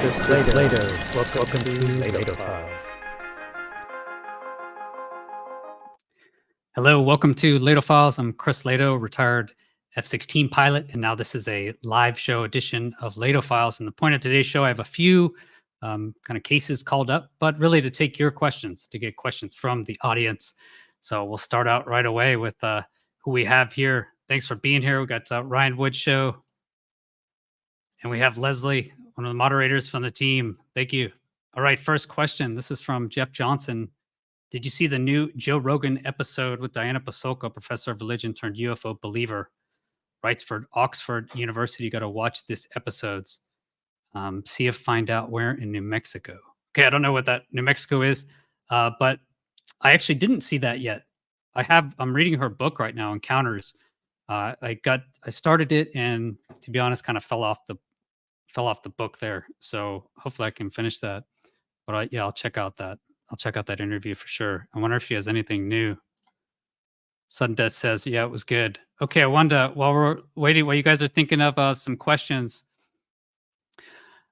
This is Lehto. Welcome to Lehto Files. Hello, welcome to Lehto Files. I'm Chris Lehto, retired F-16 pilot, and now this is a live show edition of Lehto Files. And the point of today's show, I have a few kind of cases called up, but really to take your questions, to get questions from the audience. So we'll start out right away with who we have here. Thanks for being here. We got Ryan Wood Show, and we have Leslie, one of the moderators from the team. Thank you. All right, first question. This is from Jeff Johnson. Did you see the new Joe Rogan episode with Diana Pasulka, professor of religion turned UFO believer? Writes for Oxford University. You got to watch this episodes. See if find out where in New Mexico. Okay, I don't know what that New Mexico is, but I actually didn't see that yet. I'm reading her book right now, Encounters. I started it and, to be honest, kind of fell off the book there. So hopefully I can finish that. But I'll check out that. I'll check out that interview for sure. I wonder if she has anything new. Sudden Death says, yeah, it was good. Okay, I wanted to, while we're waiting, while you guys are thinking of some questions,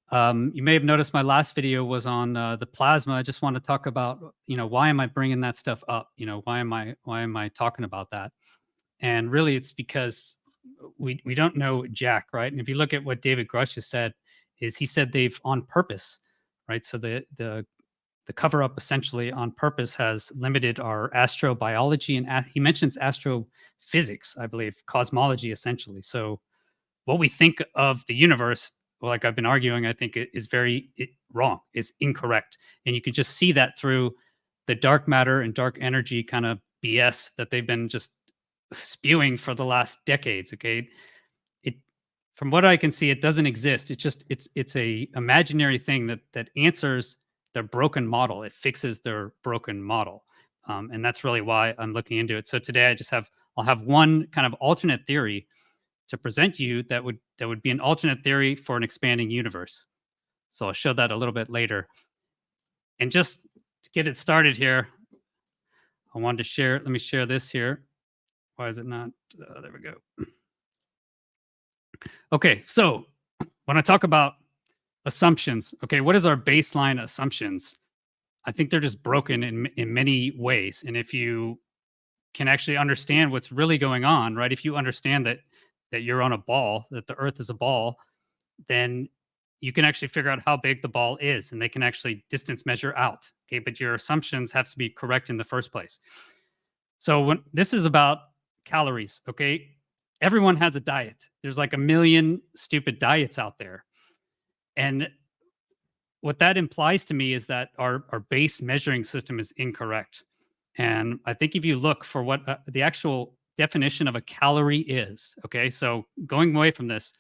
you may have noticed my last video was on the plasma. I just want to talk about, why am I bringing that stuff up? Why am I talking about that? And really, it's because we don't know Jack, right? And if you look at what David Grush has said, he said they've on purpose, right? So the cover up essentially on purpose has limited our astrobiology, and he mentions astrophysics, I believe, cosmology essentially. So what we think of the universe, like I've been arguing, I think it is very wrong, is incorrect. And you can just see that through the dark matter and dark energy kind of BS that they've been just spewing for the last decades. Okay. From what I can see, it doesn't exist. It's a imaginary thing that answers their broken model. It fixes their broken model. And that's really why I'm looking into it. So today I'll have one kind of alternate theory to present you that would be an alternate theory for an expanding universe. So I'll show that a little bit later. And just to get it started here, I wanted to share, let me share this here. Why is it not? There we go. Okay, so when I talk about assumptions, okay, what is our baseline assumptions? I think they're just broken in many ways. And if you can actually understand what's really going on, right? If you understand that you're on a ball, that the Earth is a ball, then you can actually figure out how big the ball is, and they can actually distance measure out. Okay, but your assumptions have to be correct in the first place. So when this is about calories, okay, everyone has a diet. There's like a million stupid diets out there. And what that implies to me is that our base measuring system is incorrect. And I think if you look for what the actual definition of a calorie is, okay, so going away from this,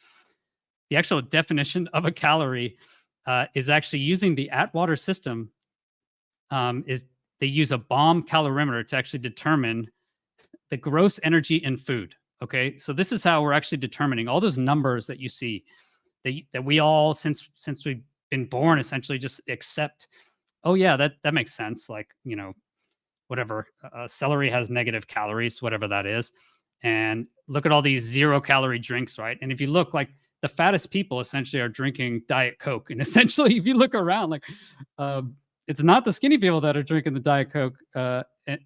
the actual definition of a calorie is actually using the Atwater system. Is they use a bomb calorimeter to actually determine the gross energy in food. Okay, so this is how we're actually determining all those numbers that you see that we all since we've been born essentially just accept. Oh yeah, that makes sense. Like, whatever, celery has negative calories, whatever that is. And look at all these 0-calorie drinks, right? And if you look, like, the fattest people essentially are drinking Diet Coke. And essentially, if you look around, like, it's not the skinny people that are drinking the Diet Coke.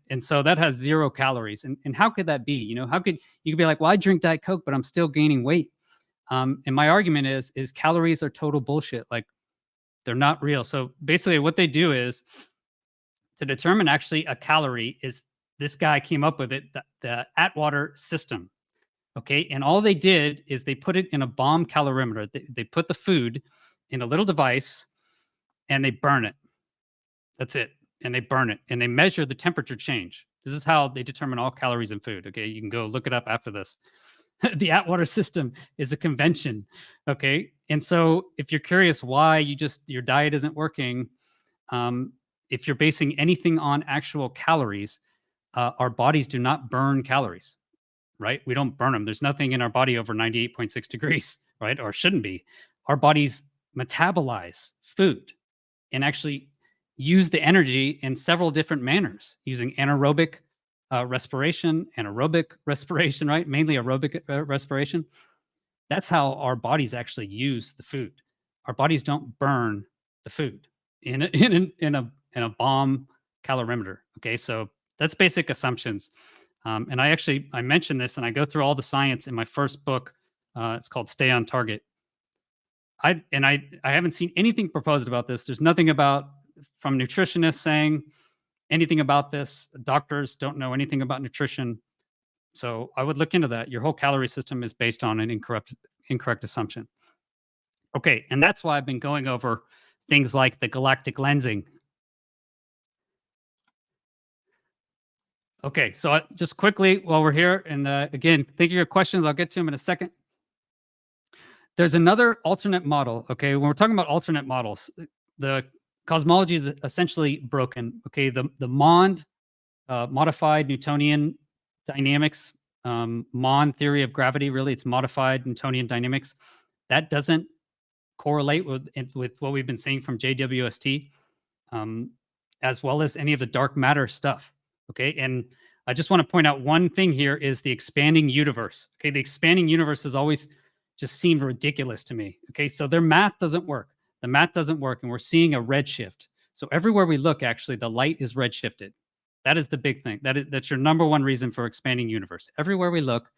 And so that has 0 calories. And how could that be? How could you could be like, well, I drink Diet Coke, but I'm still gaining weight. And my argument is calories are total bullshit. Like, they're not real. So basically what they do is to determine actually a calorie is, this guy came up with it, the Atwater system. Okay. And all they did is they put it in a bomb calorimeter. They put the food in a little device and they burn it. That's it. And they burn it and they measure the temperature change. This is how they determine all calories in food. Okay. You can go look it up after this. The Atwater system is a convention. Okay. And so if you're curious why your diet isn't working, if you're basing anything on actual calories, our bodies do not burn calories, right? We don't burn them. There's nothing in our body over 98.6 degrees, right? Or shouldn't be. Our bodies metabolize food and actually use the energy in several different manners, using anaerobic respiration, anaerobic respiration, right? Mainly aerobic respiration. That's how our bodies actually use the food. our bodies don't burn the food in a bomb calorimeter. Okay, so that's basic assumptions. And I mentioned this, and I go through all the science in my first book. It's called Stay on Target. I haven't seen anything proposed about this. There's nothing from nutritionists saying anything about this. Doctors don't know anything about nutrition. So I would look into that. Your whole calorie system is based on an incorrect assumption. Okay, and that's why I've been going over things like the galactic lensing. Okay, so just quickly while we're here, and again, think of your questions. I'll get to them in a second. There's another alternate model. Okay, when we're talking about alternate models, the cosmology is essentially broken. Okay, the MOND, modified Newtonian dynamics, MOND theory of gravity, really, it's modified Newtonian dynamics. That doesn't correlate with what we've been seeing from JWST, as well as any of the dark matter stuff. Okay, and I just want to point out one thing here is the expanding universe. Okay, the expanding universe has always just seemed ridiculous to me. Okay, so their math doesn't work. The math doesn't work, and we're seeing a redshift. So everywhere we look, actually, the light is redshifted. That is the big thing. That's your number one reason for expanding universe. Everywhere we look,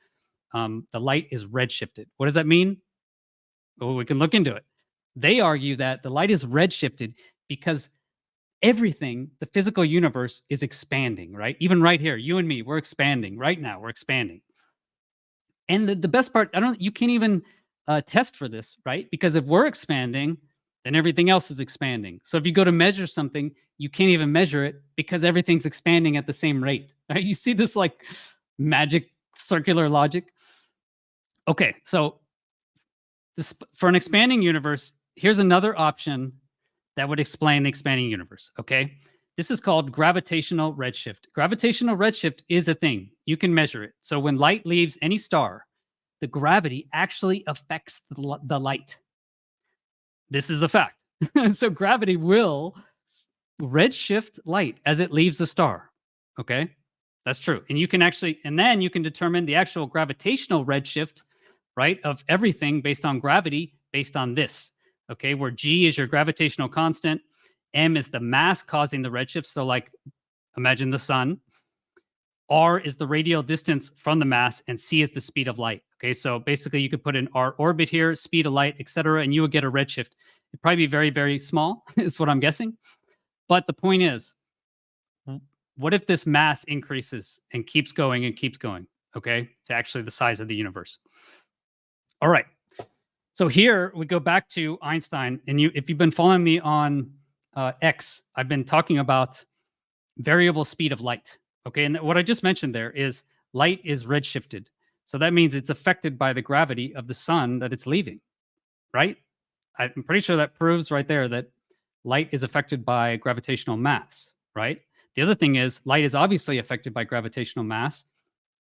the light is redshifted. What does that mean? Well, we can look into it. They argue that the light is redshifted because everything, the physical universe, is expanding, right? Even right here, you and me, we're expanding. Right now, we're expanding. And the best part, you can't even test for this, right? Because if we're expanding, then everything else is expanding. So if you go to measure something, you can't even measure it because everything's expanding at the same rate, right? You see this like magic circular logic? Okay, so for an expanding universe, here's another option that would explain the expanding universe, okay? This is called gravitational redshift. Gravitational redshift is a thing. You can measure it. So when light leaves any star, the gravity actually affects the light. This is a fact. So gravity will redshift light as it leaves the star, okay? That's true. And you can then you can determine the actual gravitational redshift, right, of everything based on gravity, based on this, okay, where G is your gravitational constant, M is the mass causing the redshift. So like, imagine the sun. R is the radial distance from the mass, and C is the speed of light. Okay, so basically you could put in R orbit here, speed of light, etc., and you would get a redshift. It'd probably be very, very small, is what I'm guessing. But the point is, what if this mass increases and keeps going, okay, to actually the size of the universe? All right. So here we go back to Einstein, and if you've been following me on X, I've been talking about variable speed of light. Okay, and what I just mentioned there is light is redshifted. So that means it's affected by the gravity of the sun that it's leaving, right? I'm pretty sure that proves right there that light is affected by gravitational mass, right? The other thing is light is obviously affected by gravitational mass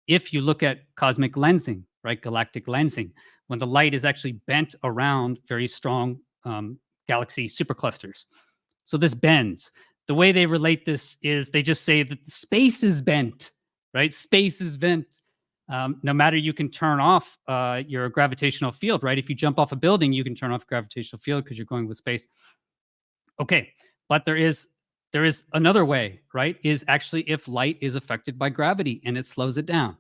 if you look at cosmic lensing, right? Galactic lensing, when the light is actually bent around very strong galaxy superclusters. So this bends. The way they relate this is they just say that space is bent, right? Space is bent. No matter, you can turn off your gravitational field, right? If you jump off a building, you can turn off gravitational field because you're going with space. Okay, but there is another way, right? Is actually if light is affected by gravity and it slows it down,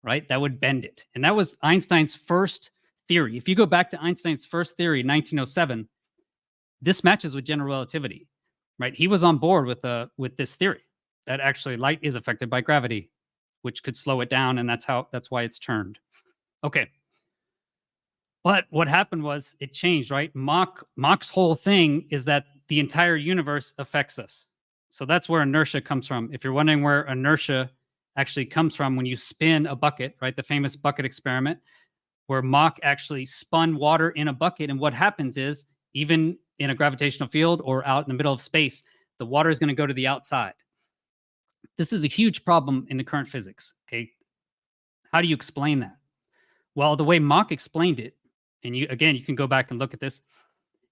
right? That would bend it. And that was Einstein's first theory. If you go back to Einstein's first theory in 1907, this matches with general relativity, right? He was on board with this theory that actually light is affected by gravity, which could slow it down, and that's why it's turned. Okay. But what happened was it changed, right? Mach's whole thing is that the entire universe affects us. So that's where inertia comes from. If you're wondering where inertia actually comes from, when you spin a bucket, right? The famous bucket experiment, where Mach actually spun water in a bucket. And what happens is, even in a gravitational field or out in the middle of space, the water is going to go to the outside. This is a huge problem in the current physics, okay? How do you explain that? Well, the way Mach explained it, and you can go back and look at this,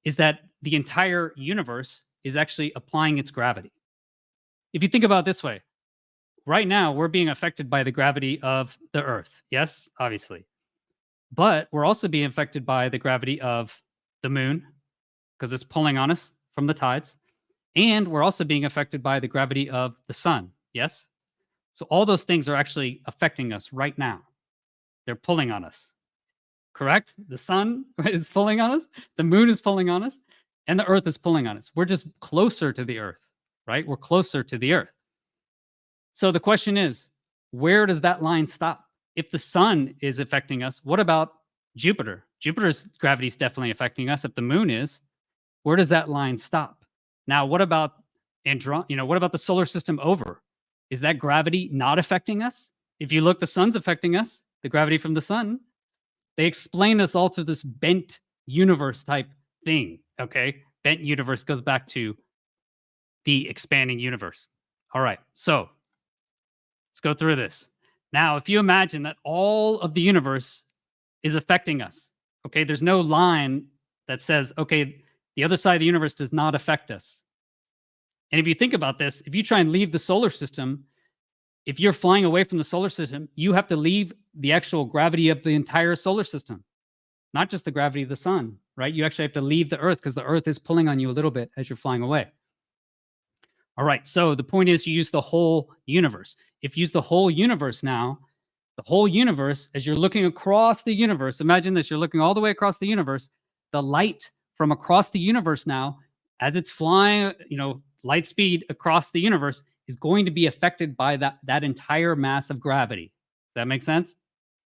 is that the entire universe is actually applying its gravity. If you think about it this way, right now we're being affected by the gravity of the Earth. Yes, obviously. But we're also being affected by the gravity of the moon, because it's pulling on us from the tides. And we're also being affected by the gravity of the sun. Yes? So all those things are actually affecting us right now. They're pulling on us. Correct? The sun is pulling on us, the moon is pulling on us, and the earth is pulling on us. We're just closer to the earth, right? We're closer to the earth. So the question is, where does that line stop? If the sun is affecting us, what about Jupiter? Jupiter's gravity is definitely affecting us. If the moon is, where does that line stop? Now, what about what about the solar system over? Is that gravity not affecting us? If you look, the sun's affecting us, the gravity from the sun. They explain this all through this bent universe type thing, okay? Bent universe goes back to the expanding universe. All right, so let's go through this. Now, if you imagine that all of the universe is affecting us, okay? There's no line that says, okay, the other side of the universe does not affect us. And if you think about this, if you try and leave the solar system, if you're flying away from the solar system, you have to leave the actual gravity of the entire solar system, not just the gravity of the sun, right? You actually have to leave the earth because the earth is pulling on you a little bit as you're flying away. All right, so the point is you use the whole universe. If you use the whole universe now, the whole universe, as you're looking across the universe, imagine this, you're looking all the way across the universe, the light from across the universe now, as it's flying, light speed across the universe, is going to be affected by that entire mass of gravity. Does that make sense?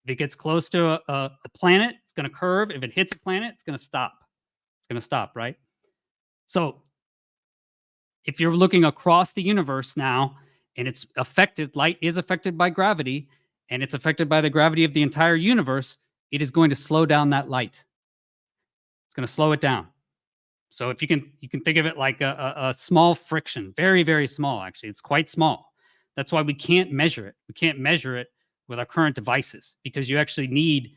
If it gets close to a planet, it's going to curve. If it hits a planet, it's going to stop. It's going to stop, right? So if you're looking across the universe now, and it's affected, light is affected by gravity, and it's affected by the gravity of the entire universe, it is going to slow down that light. It's going to slow it down. So if you can think of it like a small friction, very, very small, actually. It's quite small. That's why we can't measure it. We can't measure it with our current devices because you actually need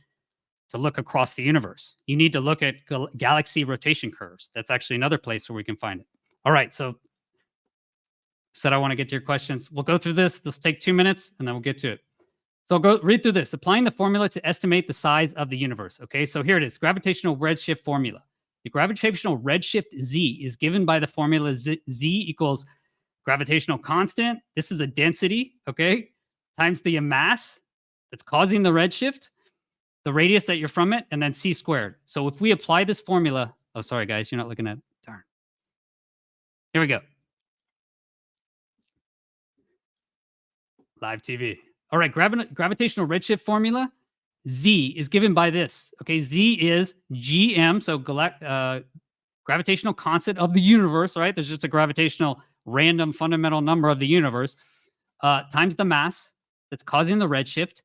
to look across the universe. You need to look at galaxy rotation curves. That's actually another place where we can find it. All right, so said I want to get to your questions. We'll go through this. This will take 2 minutes, and then we'll get to it. So I'll go read through this. Applying the formula to estimate the size of the universe. Okay, so here it is, gravitational redshift formula. The gravitational redshift Z is given by the formula Z equals gravitational constant. This is a density, okay, times the mass that's causing the redshift, the radius that you're from it, and then C squared. So if we apply this formula, oh, sorry, guys, you're not looking at, darn. Here we go. Live TV. All right, gravitational redshift formula. Z is given by this. Okay, Z is GM, so gravitational constant of the universe, right? There's just a gravitational random fundamental number of the universe times the mass that's causing the redshift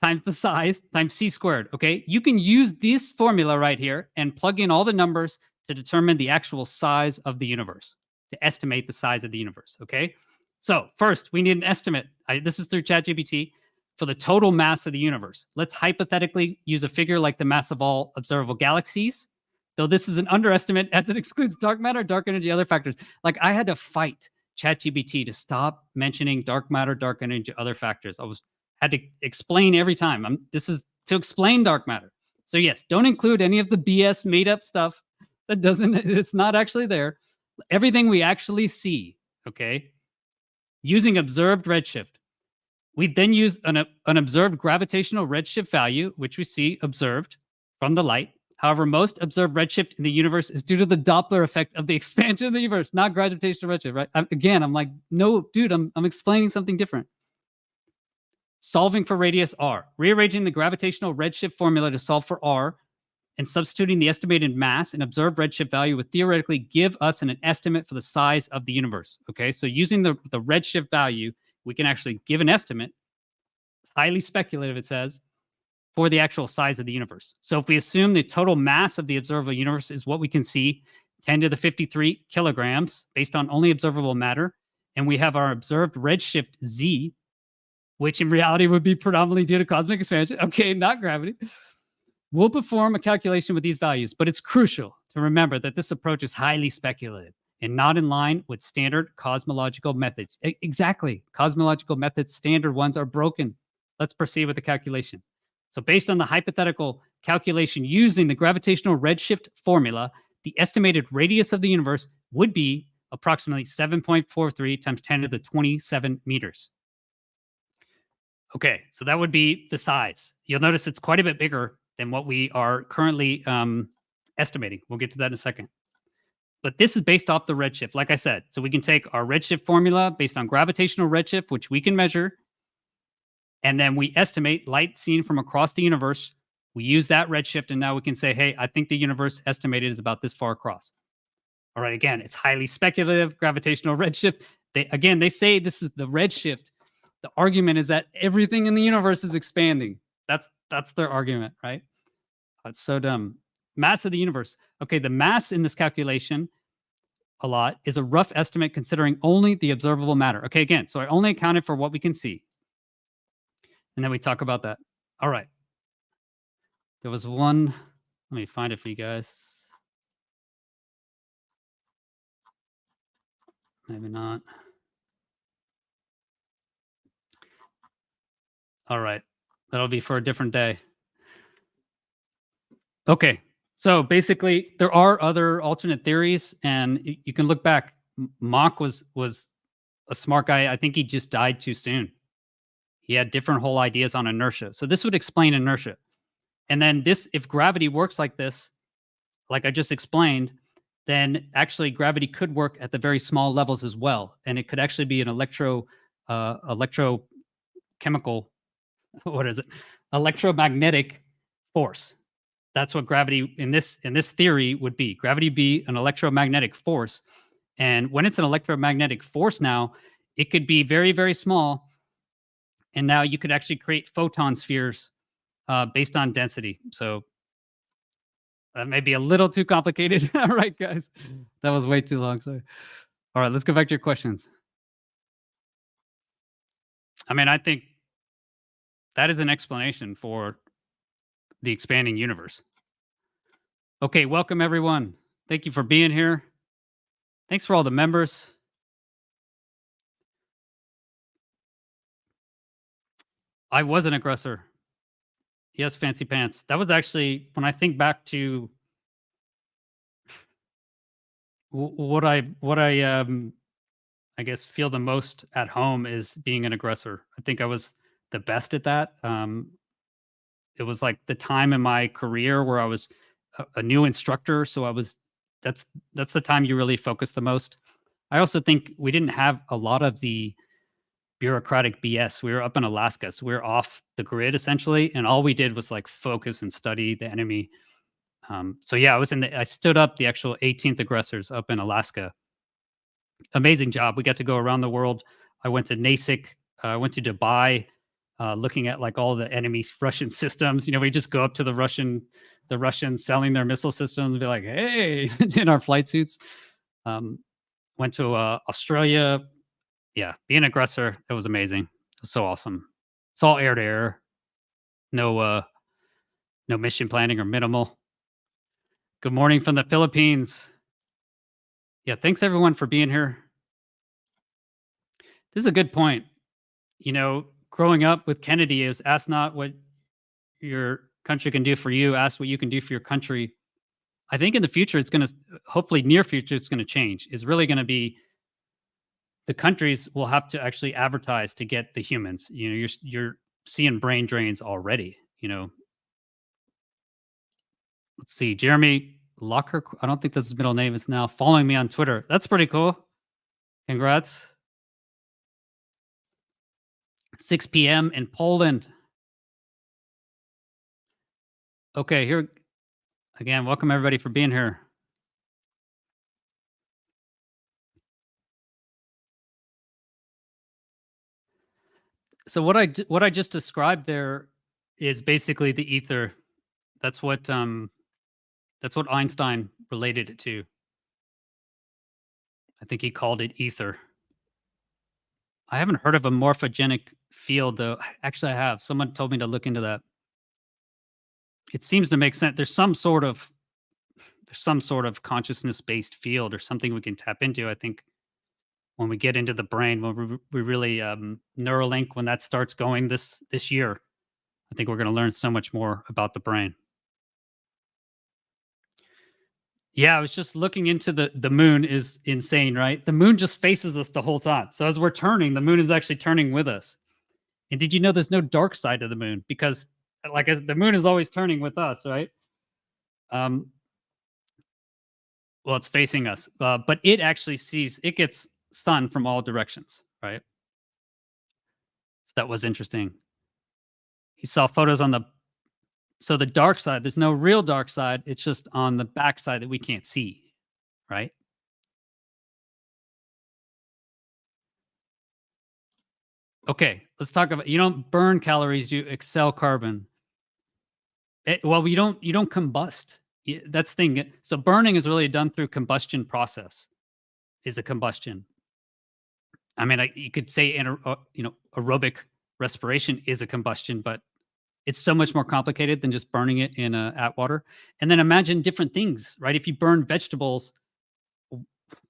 times the size times C squared. Okay, you can use this formula right here and plug in all the numbers to determine the actual size of the universe, to estimate the size of the universe. Okay, so first we need an estimate. This is through ChatGPT. For the total mass of the universe. Let's hypothetically use a figure like the mass of all observable galaxies, though this is an underestimate as it excludes dark matter, dark energy, other factors. Like I had to fight ChatGPT to stop mentioning dark matter, dark energy, other factors. Had to explain every time. This is to explain dark matter. So yes, don't include any of the BS made up stuff that it's not actually there. Everything we actually see, okay, using observed redshift. We then use an observed gravitational redshift value, which we see observed from the light. However, most observed redshift in the universe is due to the Doppler effect of the expansion of the universe, not gravitational redshift, right? I'm like, no, dude, I'm explaining something different. Solving for radius r. Rearranging the gravitational redshift formula to solve for r and substituting the estimated mass and observed redshift value would theoretically give us an estimate for the size of the universe. Okay, so using the redshift value, we can actually give an estimate, highly speculative, it says, for the actual size of the universe. So if we assume the total mass of the observable universe is what we can see, 10 to the 53 kilograms, based on only observable matter, and we have our observed redshift Z, which in reality would be predominantly due to cosmic expansion, okay, not gravity, we'll perform a calculation with these values, but it's crucial to remember that this approach is highly speculative and not in line with standard cosmological methods. Exactly. Cosmological methods, standard ones are broken. Let's proceed with the calculation. So based on the hypothetical calculation using the gravitational redshift formula, the estimated radius of the universe would be approximately 7.43 times 10 to the 27 meters. Okay, so that would be the size. You'll notice it's quite a bit bigger than what we are currently estimating. We'll get to that in a second. But this is based off the redshift, like I said. So we can take our redshift formula based on gravitational redshift, which we can measure, and then we estimate light seen from across the universe. We use that redshift, and now we can say, hey, I think the universe estimated is about this far across. All right, again, it's highly speculative, gravitational redshift. They say this is the redshift. The argument is that everything in the universe is expanding. That's their argument, right? That's so dumb. Mass of the universe. Okay, the mass in this calculation a lot is a rough estimate considering only the observable matter. Okay, again, so I only accounted for what we can see. And then we talk about that. All right. There was one. Let me find it for you guys. Maybe not. All right. That'll be for a different day. Okay. So basically, there are other alternate theories, and you can look back. Mach was a smart guy. I think he just died too soon. He had different whole ideas on inertia. So this would explain inertia. And then this, if gravity works like this, like I just explained, then actually gravity could work at the very small levels as well. And it could actually be an electrochemical, what is it? Electromagnetic force. That's what gravity in this theory would be. Gravity be an electromagnetic force. And when it's an electromagnetic force now, it could be very, very small. And now you could actually create photon spheres based on density. So that may be a little too complicated. All right, guys. That was way too long. Sorry. All right, let's go back to your questions. I mean, I think that is an explanation for the expanding universe. Okay, welcome everyone. Thank you for being here. Thanks for all the members. I was an aggressor. Yes, fancy pants. That was actually, when I think back to what I guess feel the most at home is being an aggressor. I think I was the best at that. It was like the time in my career where I was a new instructor, so that's the time you really focus the most. I also think we didn't have a lot of the bureaucratic BS. We were up in Alaska, so we were off the grid essentially, and all we did was like focus and study the enemy. So yeah, I stood up the actual 18th aggressors up in Alaska. Amazing job. We got to go around the world. I went to Nasik. I went to Dubai, looking at like all the enemy Russian systems. You know, we just go up to the Russians selling their missile systems and be like, hey, in our flight suits. Went to Australia. Yeah, being an aggressor, it was amazing. It was so awesome. It's all air to air. No mission planning or minimal. Good morning from the Philippines. Yeah, thanks everyone for being here. This is a good point. You know, growing up with Kennedy is ask not what your country can do for you, ask what you can do for your country. I think in the future, it's going to, hopefully near future, it's going to change. It's really going to be the countries will have to actually advertise to get the humans. You know, you're seeing brain drains already, you know. Let's see, Jeremy Locker, I don't think that's his middle name, is now following me on Twitter. That's pretty cool. Congrats. 6 p.m. in Poland. Okay, here again, welcome everybody for being here. So what I just described there is basically the ether. That's what Einstein related it to. I think he called it ether. I haven't heard of a morphogenic field though. Actually, I have. Someone told me to look into that. It seems to make sense. There's some sort of consciousness-based field or something we can tap into. I think when we get into the brain, when we really Neuralink, when that starts going this year, I think we're going to learn so much more about the brain. Yeah, I was just looking into the moon is insane, right? The moon just faces us the whole time. So as we're turning, the moon is actually turning with us. And did you know there's no dark side to the moon? Because like the moon is always turning with us, right? Um, well, it's facing us, but it actually it gets sun from all directions, right? So that was interesting. He saw photos on so the dark side, there's no real dark side. It's just on the back side that we can't see, right? Okay, let's talk about you don't burn calories, you excel carbon. Well, you don't combust. That's the thing. So burning is really done through combustion process. Is a combustion. I mean, you could say aerobic respiration is a combustion, but it's so much more complicated than just burning it in at water. And then imagine different things, right? If you burn vegetables,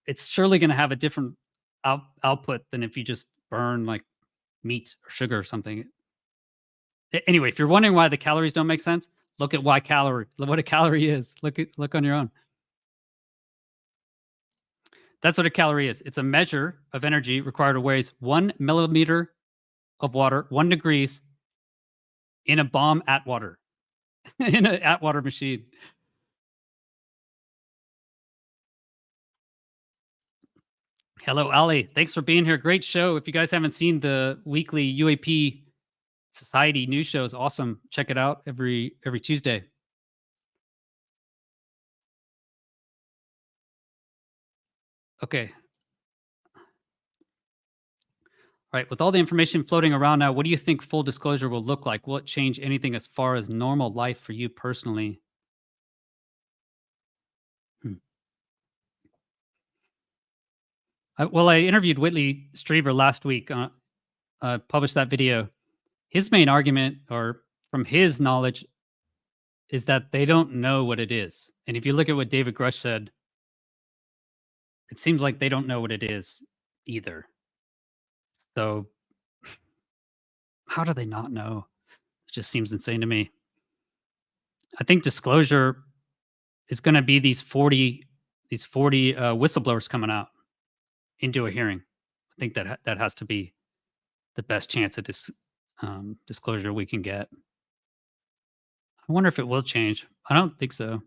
it's surely going to have a different output than if you just burn like meat or sugar or something. Anyway, if you're wondering why the calories don't make sense, look at what a calorie is. Look on your own. That's what a calorie is. It's a measure of energy required to weigh 1 milliliter of water, 1 degrees in a bomb at water, in an at water machine. Hello, Ali. Thanks for being here. Great show. If you guys haven't seen the weekly UAP Society news shows, awesome. Check it out every Tuesday. Okay. All right. With all the information floating around now, what do you think full disclosure will look like? Will it change anything as far as normal life for you personally? I interviewed Whitley Strieber last week. Published that video. His main argument, or from his knowledge, is that they don't know what it is. And if you look at what David Grush said, it seems like they don't know what it is either. So how do they not know? It just seems insane to me. I think disclosure is going to be these 40 whistleblowers coming out into a hearing. I think that has to be the best chance at disclosure we can get. I wonder if it will change. I don't think so.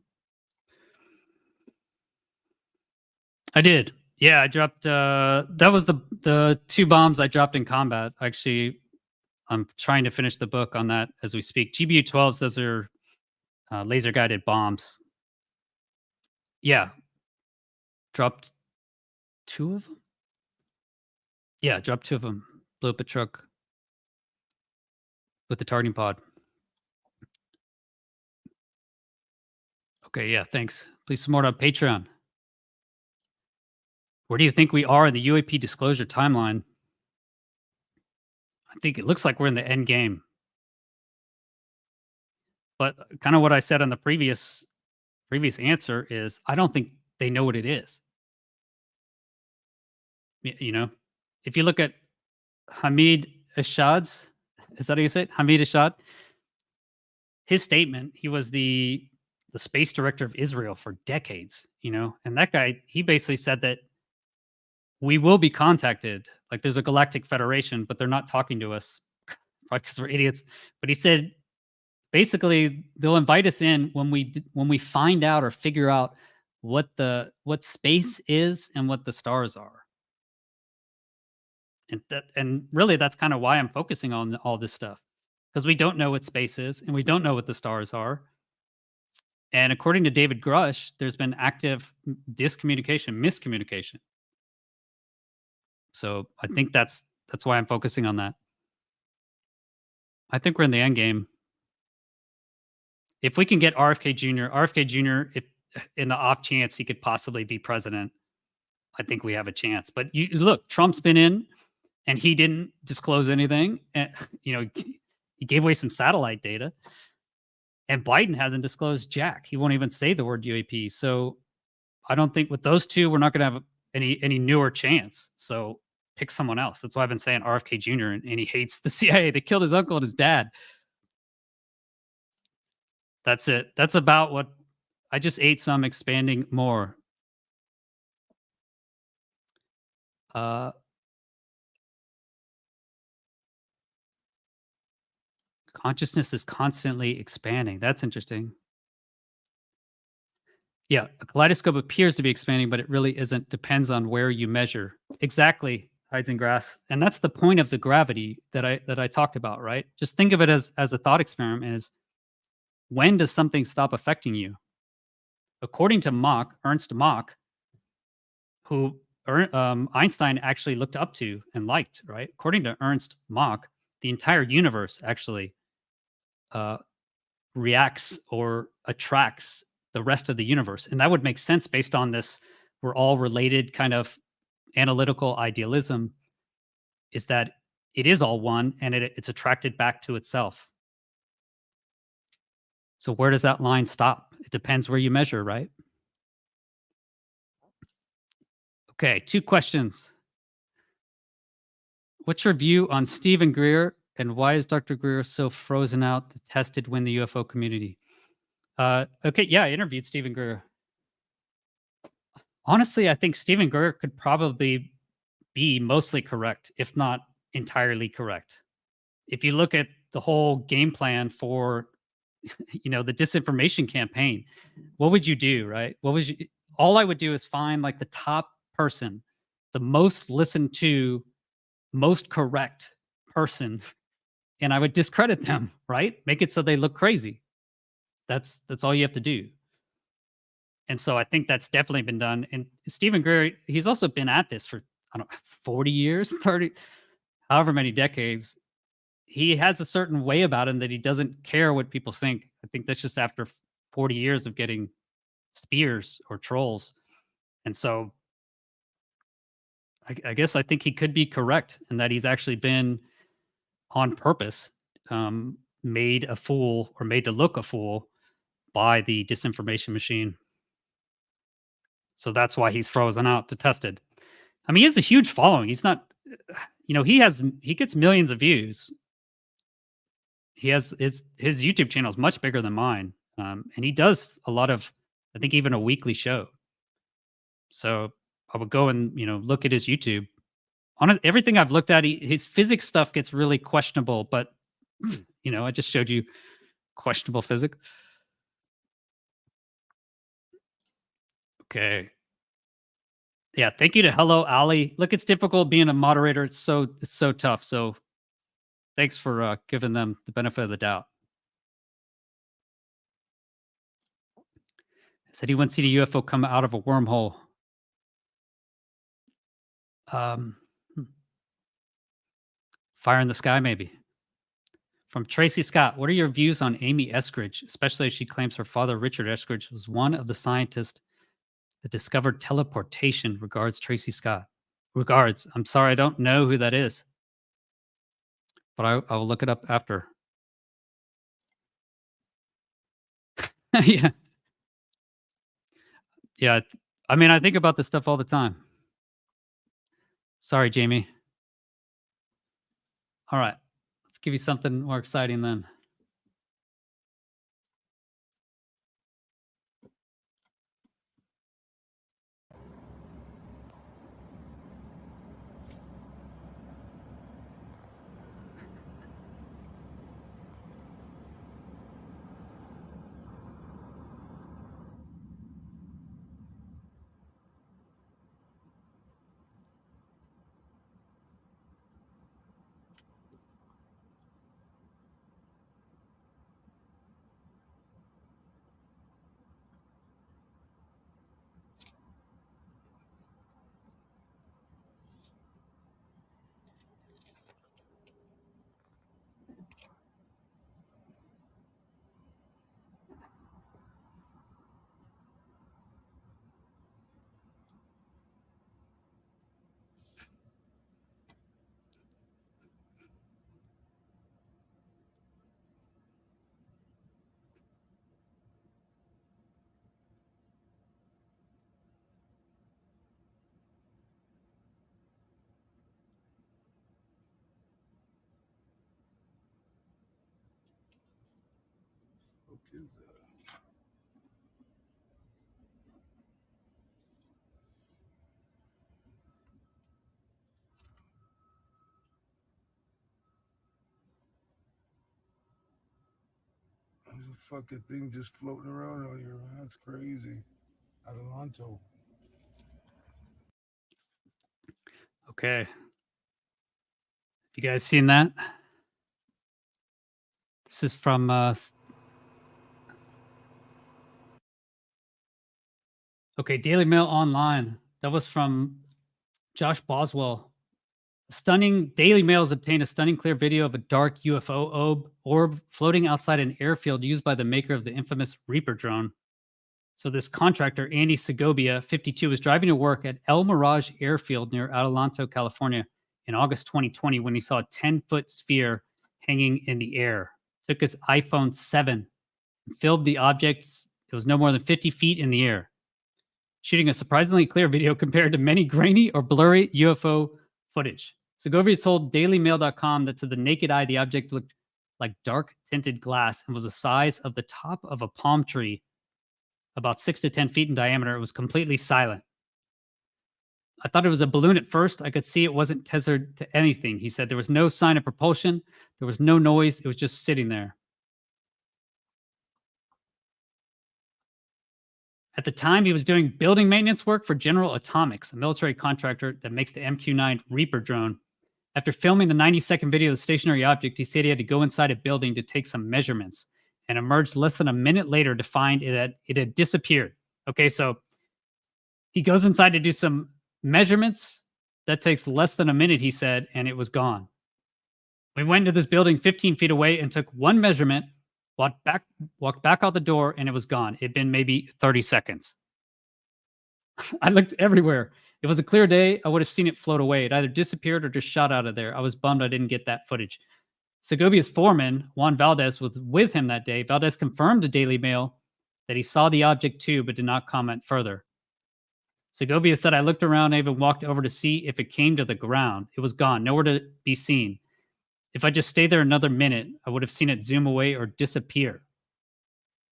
I did. Yeah, I dropped that was the 2 bombs I dropped in combat. Actually, I'm trying to finish the book on that as we speak. GBU-12s, those are laser guided bombs. Yeah. Dropped 2 of them? Yeah, dropped 2 of them. Blew up a truck with the targeting pod. Okay, yeah, thanks. Please support on Patreon. Where do you think we are in the UAP disclosure timeline? I think it looks like we're in the end game. But kind of what I said on the previous answer is I don't think they know what it is. You know, if you look at Hamid Ashad's, is that how you say it? Hamid Ashad? His statement, he was the space director of Israel for decades, and that guy, he basically said that we will be contacted. Like there's a galactic federation, but they're not talking to us probably because we're idiots. But he said, basically, they'll invite us in when we find out or figure out what space is and what the stars are. And really, that's kind of why I'm focusing on all this stuff, because we don't know what space is and we don't know what the stars are. And according to David Grush, there's been active miscommunication. So I think that's why I'm focusing on that. I think we're in the end game. If we can get RFK Jr., if in the off chance he could possibly be president, I think we have a chance. But look, Trump's been in and he didn't disclose anything. And, he gave away some satellite data. And Biden hasn't disclosed jack. He won't even say the word UAP. So I don't think with those two, we're not going to have any newer chance. So pick someone else. That's why I've been saying RFK Jr. and he hates the CIA. They killed his uncle and his dad. That's it. That's about what I just ate some expanding more. Consciousness is constantly expanding. That's interesting. Yeah, a kaleidoscope appears to be expanding, but it really isn't. Depends on where you measure. Exactly, hides in grass, and that's the point of the gravity that I talked about, right? Just think of it as a thought experiment: is when does something stop affecting you? According to Ernst Mach, who Einstein actually looked up to and liked, right? According to Ernst Mach, the entire universe actually uh, reacts or attracts the rest of the universe. And that would make sense based on this we're all related kind of analytical idealism, is that it is all one and it's attracted back to itself. So where does that line stop? It depends where you measure, right? Okay, 2 questions. What's your view on Steven Greer, and why is Dr. Greer so frozen out, detested within the UFO community? Okay, yeah, I interviewed Steven Greer. Honestly, I think Steven Greer could probably be mostly correct, if not entirely correct. If you look at the whole game plan for, the disinformation campaign, what would you do, right? All I would do is find like the top person, the most listened to, most correct person, and I would discredit them, right? Make it so they look crazy. That's all you have to do. And so I think that's definitely been done. And Stephen Greer, he's also been at this for, I don't know, 40 years, 30, however many decades. He has a certain way about him that he doesn't care what people think. I think that's just after 40 years of getting spears or trolls. And so I guess I think he could be correct, and that he's actually been on purpose made a fool, or made to look a fool, by the disinformation machine. So that's why he's frozen out, detested. I mean, he has a huge following. He's not, he gets millions of views. He has his YouTube channel is much bigger than mine, and he does a lot of, I think, even a weekly show. So I would go and look at his YouTube. Honest, everything I've looked at, his physics stuff gets really questionable. But I just showed you questionable physics. Okay. Yeah, thank you to Hello Ali. Look, it's difficult being a moderator. It's so tough. So thanks for giving them the benefit of the doubt. Said he wants to see the UFO come out of a wormhole. Um, hmm. Fire in the sky, maybe. From Tracy Scott, what are your views on Amy Eskridge, especially as she claims her father, Richard Eskridge, was one of the scientists that discovered teleportation? Regards, Tracy Scott. Regards. I'm sorry, I don't know who that is, but I will look it up after. Yeah. Yeah. I mean, I think about this stuff all the time. Sorry, Jamie. All right. Let's give you something more exciting then. a fucking thing just floating around out here, man. That's crazy. Adelanto. Okay. You guys seen that? This is from okay, Daily Mail Online. That was from Josh Boswell. Stunning Daily Mail has obtained a stunning clear video of a dark UFO orb floating outside an airfield used by the maker of the infamous Reaper drone. So this contractor, Andy Segovia, 52, was driving to work at El Mirage Airfield near Adelanto, California in August 2020 when he saw a 10-foot sphere hanging in the air. Took his iPhone 7 and filmed the objects. It was no more than 50 feet in the air, shooting a surprisingly clear video compared to many grainy or blurry UFO footage. Segovia told DailyMail.com that to the naked eye, the object looked like dark tinted glass and was the size of the top of a palm tree, about 6 to 10 feet in diameter. It was completely silent. I thought it was a balloon at first. I could see it wasn't tethered to anything. He said there was no sign of propulsion. There was no noise. It was just sitting there. At the time, he was doing building maintenance work for General Atomics, a military contractor that makes the MQ-9 Reaper drone. After filming the 90-second video of the stationary object, he said he had to go inside a building to take some measurements and emerged less than a minute later to find it had disappeared. Okay, so he goes inside to do some measurements. That takes less than a minute, he said, and it was gone. We went into this building 15 feet away and took one measurement, walked back out the door, and it was gone. It'd been maybe 30 seconds. I looked everywhere. It was a clear day. I would have seen it float away. It either disappeared or just shot out of there. I was bummed I didn't get that footage. Segovia's foreman, Juan Valdez, was with him that day. Valdez confirmed to Daily Mail that he saw the object too, but did not comment further. Segovia said, I looked around and even walked over to see if it came to the ground. It was gone, nowhere to be seen. If I just stayed there another minute, I would have seen it zoom away or disappear.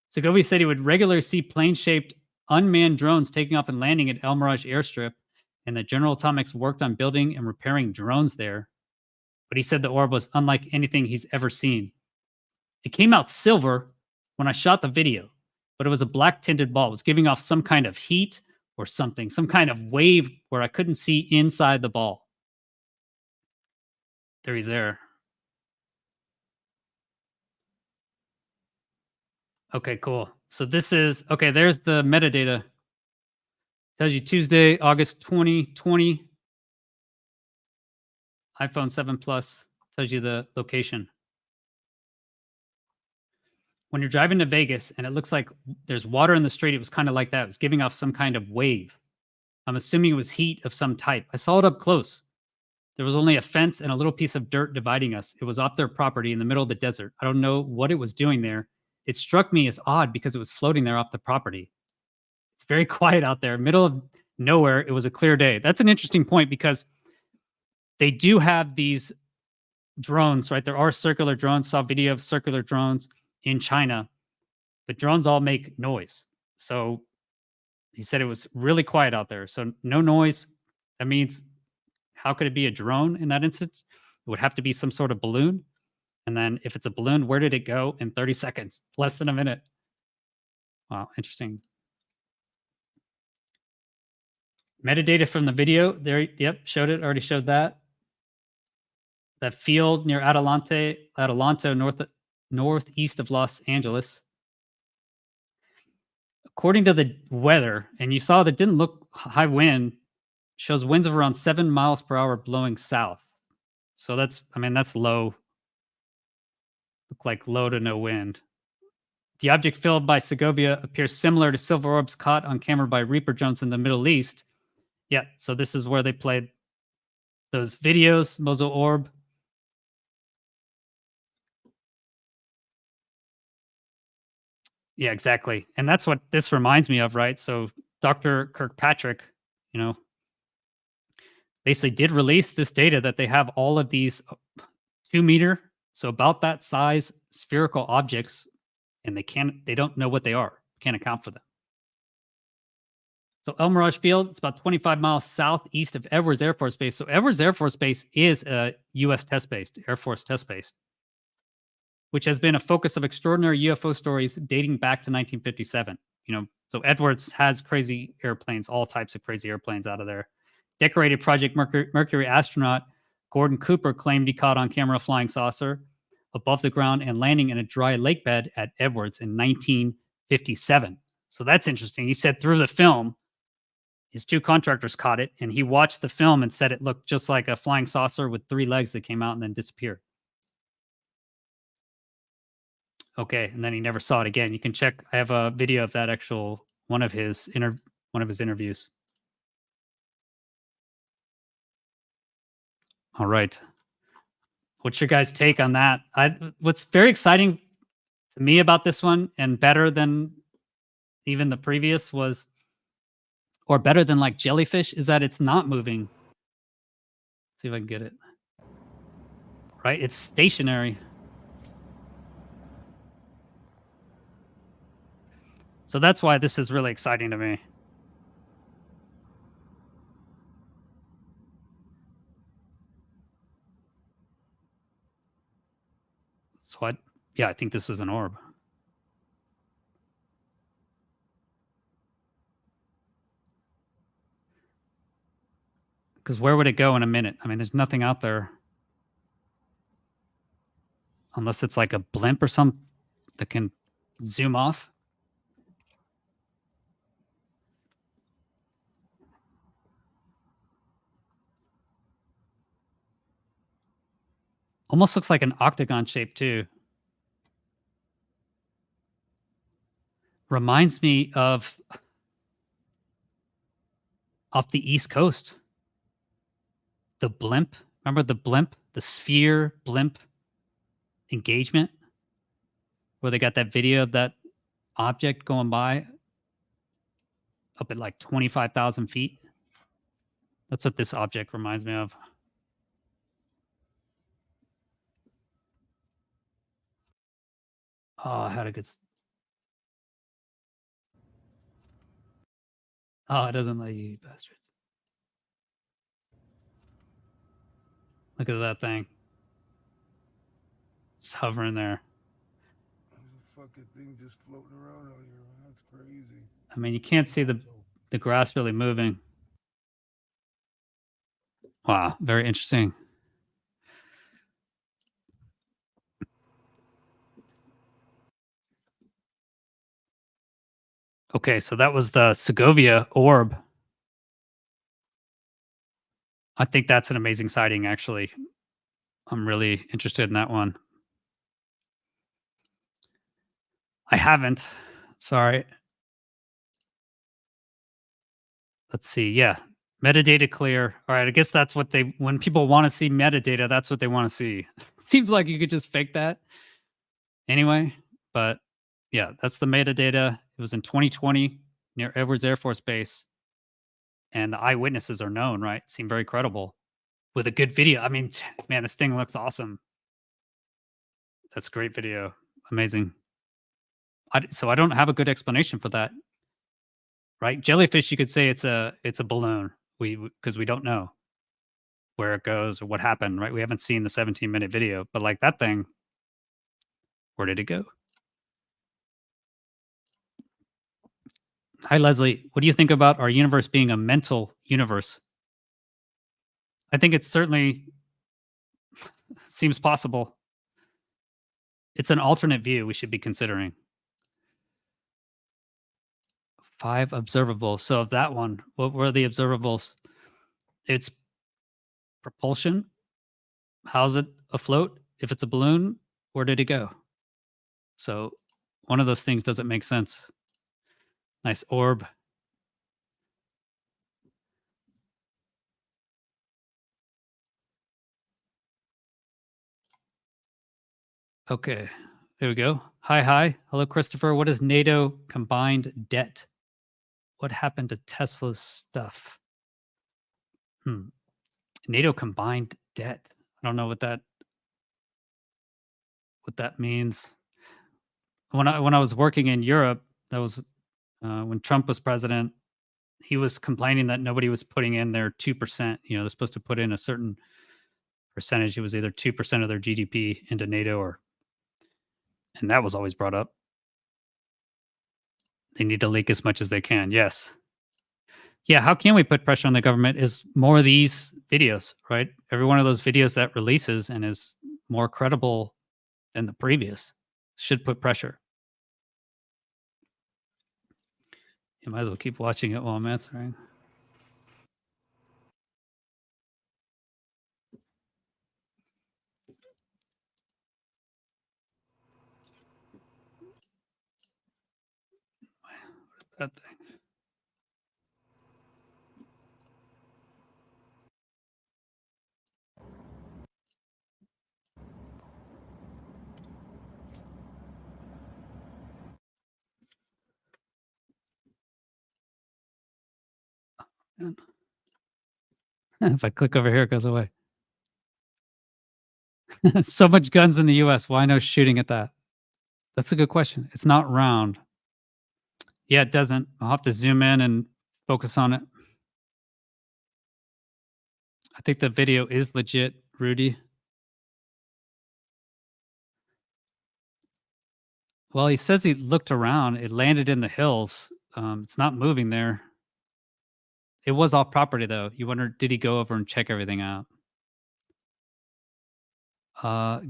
Segovia said he would regularly see plane-shaped unmanned drones taking off and landing at El Mirage Airstrip, and that General Atomics worked on building and repairing drones there. But he said the orb was unlike anything he's ever seen. It came out silver when I shot the video, but it was a black tinted ball. It was giving off some kind of heat or something, some kind of wave where I couldn't see inside the ball. There he's there. Okay, cool. So this is, okay, there's the metadata. Tells you Tuesday, August 2020. iPhone 7 Plus tells you the location. When you're driving to Vegas and it looks like there's water in the street, it was kind of like that. It was giving off some kind of wave. I'm assuming it was heat of some type. I saw it up close. There was only a fence and a little piece of dirt dividing us. It was off their property in the middle of the desert. I don't know what it was doing there. It struck me as odd because it was floating there off the property. It's very quiet out there, middle of nowhere. It was a clear day. That's an interesting point because they do have these drones, right? There are circular drones. Saw video of circular drones in China. The drones all make noise. So he said it was really quiet out there. So no noise. That means how could it be a drone in that instance? It would have to be some sort of balloon. And then if it's a balloon, where did it go in 30 seconds? Less than a minute. Wow, interesting. Metadata from the video there. Yep, showed it. Already showed that. That field near Adelanto, northeast of Los Angeles. According to the weather, and you saw that didn't look high wind, shows winds of around 7 miles per hour blowing south. So that's, I mean, that's low. Look like low to no wind. The object filmed by Segovia appears similar to silver orbs caught on camera by Reaper drones in the Middle East. Yeah, so this is where they played those videos, Mosul orb. Yeah, exactly. And that's what this reminds me of, right? So Dr. Kirkpatrick, you know, basically did release this data that they have all of these 2 meter, so about that size spherical objects, and they don't know what they are. Can't account for them. So El Mirage Field, it's about 25 miles southeast of Edwards Air Force Base. So Edwards Air Force Base is a U.S. test base, Air Force test base. which has been a focus of extraordinary UFO stories dating back to 1957. So Edwards has crazy airplanes, all types of crazy airplanes out of there. Decorated Project Mercury astronaut Gordon Cooper claimed he caught on camera a flying saucer above the ground and landing in a dry lake bed at Edwards in 1957. So that's interesting. He said through the film, his 2 contractors caught it, and he watched the film and said it looked just like a flying saucer with 3 legs that came out and then disappeared. Okay, and then he never saw it again. You can check. I have a video of that actual one of his interviews. All right. What's your guys' take on that? What's very exciting to me about this one, and better than even the previous was, or better than like jellyfish, is that it's not moving. Let's see if I can get it. Right? It's stationary. So that's why this is really exciting to me. So I think this is an orb. Because where would it go in a minute? I mean, there's nothing out there. Unless it's like a blimp or something that can zoom off. Almost looks like an octagon shape too. Reminds me of off the East Coast. The blimp. Remember the blimp? The sphere blimp engagement? Where they got that video of that object going by up at like 25,000 feet. That's what this object reminds me of. Oh, I had a good... Oh, it doesn't let you, bastards. Look at that thing. Just hovering there. There's a fucking thing just floating around out here. That's crazy. I mean, you can't see the grass really moving. Wow, very interesting. Okay, so that was the Segovia orb. I think that's an amazing sighting, actually. I'm really interested in that one. I haven't. Sorry. Let's see. Yeah. Metadata clear. All right. I guess that's what when people want to see metadata, that's what they want to see. Seems like you could just fake that anyway. But yeah, that's the metadata. It was in 2020 near Edwards Air Force Base. And the eyewitnesses are known, right? Seem very credible with a good video. I mean, man, this thing looks awesome. That's a great video. Amazing. So I don't have a good explanation for that, right? Jellyfish, you could say it's a balloon. Because we don't know where it goes or what happened, right? We haven't seen the 17-minute video, but like that thing, where did it go? Hi, Leslie. What do you think about our universe being a mental universe? I think it certainly seems possible. It's an alternate view we should be considering. 5 observables. So of that one, what were the observables? It's propulsion. How's it afloat? If it's a balloon, where did it go? So one of those things doesn't make sense. Nice orb. Okay, there we go. Hi. Hello, Christopher. What is NATO combined debt? What happened to Tesla's stuff? NATO combined debt. I don't know what that means. When I was working in Europe, that was when Trump was president. He was complaining that nobody was putting in their 2%. They're supposed to put in a certain percentage. It was either 2% of their GDP into NATO or And that was always brought up. They need to leak as much as they can. Yes. Yeah, how can we put pressure on the government is more of these videos, right? Every one of those videos that releases and is more credible than the previous should put pressure. You might as well keep watching it while I'm answering. That thing. If I click over here, it goes away. So much guns in the US. Why no shooting at that? That's a good question. It's not round. Yeah, it doesn't. I'll have to zoom in and focus on it. I think the video is legit, Rudy. Well, he says he looked around. It landed in the hills. It's not moving there. It was off property, though. You wonder, did he go over and check everything out?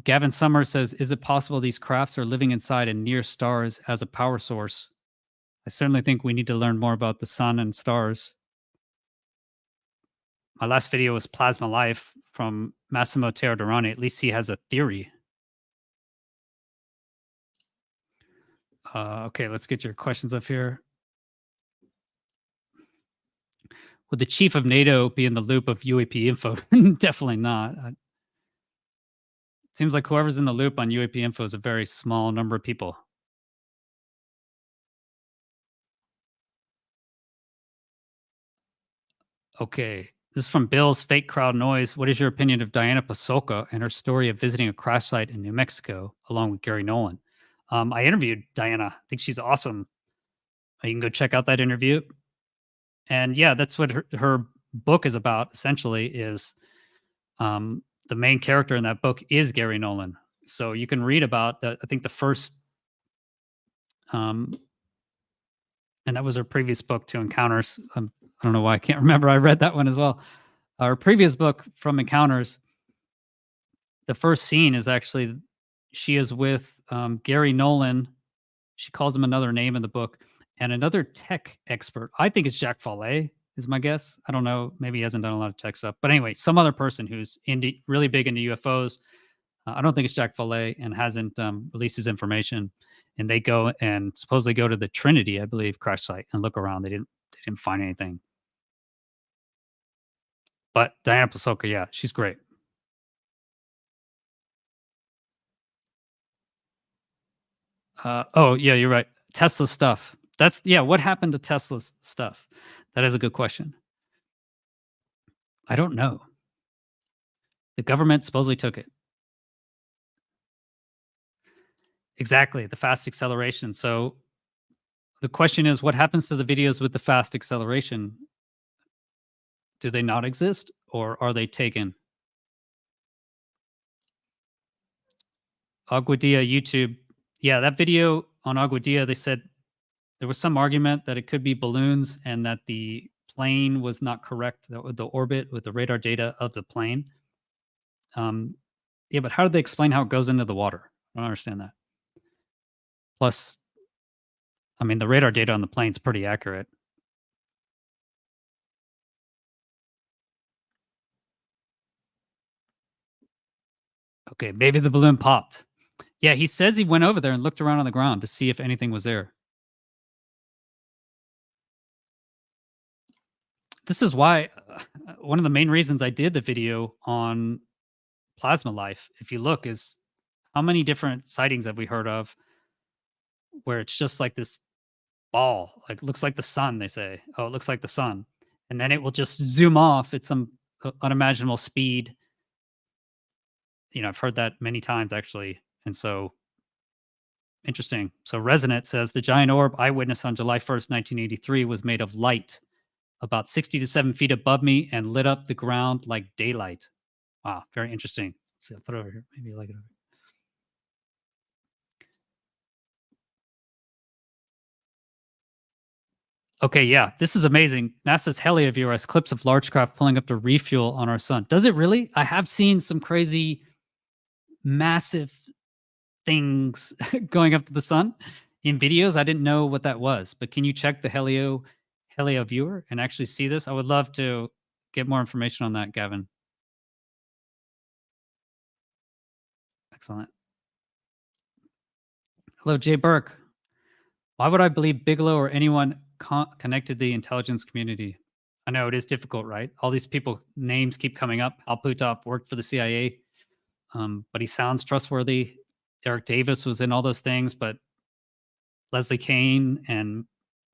Gavin Summers says, is it possible these crafts are living inside and near stars as a power source? I certainly think we need to learn more about the sun and stars. My last video was Plasma Life from Massimo Teodoranti. At least he has a theory. Okay, let's get your questions up here. Would the chief of NATO be in the loop of UAP info? Definitely not. It seems like whoever's in the loop on UAP info is a very small number of people. Okay, this is from Bill's Fake Crowd Noise. What is your opinion of Diana Pasolka and her story of visiting a crash site in New Mexico along with Gary Nolan? I interviewed Diana. I think she's awesome. You can go check out that interview. And yeah, that's what her book is about, essentially, is the main character in that book is Gary Nolan. So you can read about that. I think the first, and that was her previous book, To Encounters. I don't know why I can't remember. I read that one as well. Our previous book, From Encounters, the first scene is actually she is with Gary Nolan. She calls him another name in the book, and another tech expert. I think it's Jack Follett is my guess. I don't know. Maybe he hasn't done a lot of tech stuff. But anyway, some other person who's really big into UFOs. I don't think it's Jack Follett, and hasn't released his information. And they go and supposedly go to the Trinity, I believe, crash site and look around. They didn't find anything. But Diana Pasolka, yeah, she's great. Oh, yeah, you're right. Tesla stuff. That's, yeah, what happened to Tesla's stuff? That is a good question. I don't know. The government supposedly took it. Exactly, the fast acceleration. So the question is, what happens to the videos with the fast acceleration? Do they not exist, or are they taken? Aguadilla YouTube. Yeah, that video on Aguadilla, they said there was some argument that it could be balloons and that the plane was not correct, the orbit with the radar data of the plane. Yeah, but how did they explain how it goes into the water? I don't understand that. Plus, I mean, the radar data on the plane's pretty accurate. Okay, maybe the balloon popped. Yeah, he says he went over there and looked around on the ground to see if anything was there. This is why one of the main reasons I did the video on Plasma Life, if you look, is how many different sightings have we heard of where it's just like this ball, like looks like the sun, they say. Oh, it looks like the sun. And then it will just zoom off at some unimaginable speed. You know, I've heard that many times, actually. And so, interesting. So Resonant says, the giant orb I witnessed on July 1st, 1983 was made of light about 60 to 7 feet above me and lit up the ground like daylight. Wow, very interesting. Let's see, I'll put it over here. Maybe you like it over here. Okay, yeah, this is amazing. NASA's HelioViewer has clips of large craft pulling up to refuel on our sun. Does it really? I have seen some crazy, massive things going up to the sun in videos. I didn't know what that was, but can you check the HelioViewer and actually see this? I would love to get more information on that, Gavin. Excellent. Hello, Jay Burke. Why would I believe Bigelow or anyone connected to the intelligence community? I know it is difficult, right? All these people names keep coming up. Al Putop worked for the CIA, but he sounds trustworthy. Eric Davis was in all those things, but Leslie Kane and